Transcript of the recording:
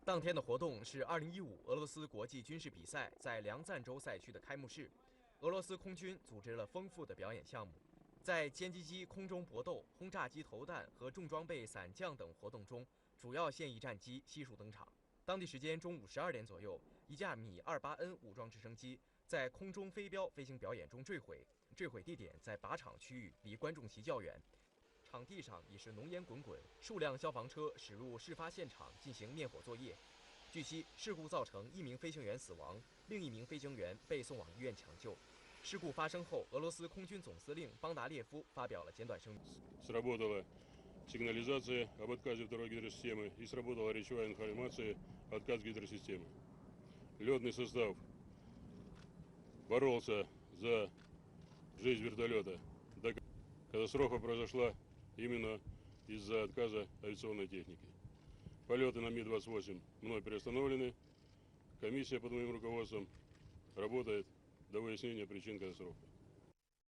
当天的活动是2015俄罗斯国际军事比赛在梁赞州赛区的开幕式。俄罗斯空军组织了丰富的表演项目，在歼击机空中搏斗、轰炸机投弹和重装备伞降等活动中，主要现役战机悉数登场。当地时间中午12点左右，一架米28N 武装直升机在空中飞镖飞行表演中坠毁，坠毁地点在靶场区域，离观众席较远。场地上已是浓烟滚滚，数辆消防车驶入事发现场进行灭火作业。据悉，事故造成1名飞行员死亡，另1名飞行员被送往医院抢救。事故发生后，俄罗斯空军总司令邦达列夫发表了简短声明。Сработала сигнализация об отказе второй гидросистемы и сработала речевая информация отказ гидросистемы. Летный состав боролся за жизнь вертолета. Катастрофа произошла именно из-за отказа авиационной техники. Полеты на Ми-28 мной приостановлены. Комиссия под моим руководством работает до выяснения причин катастрофы.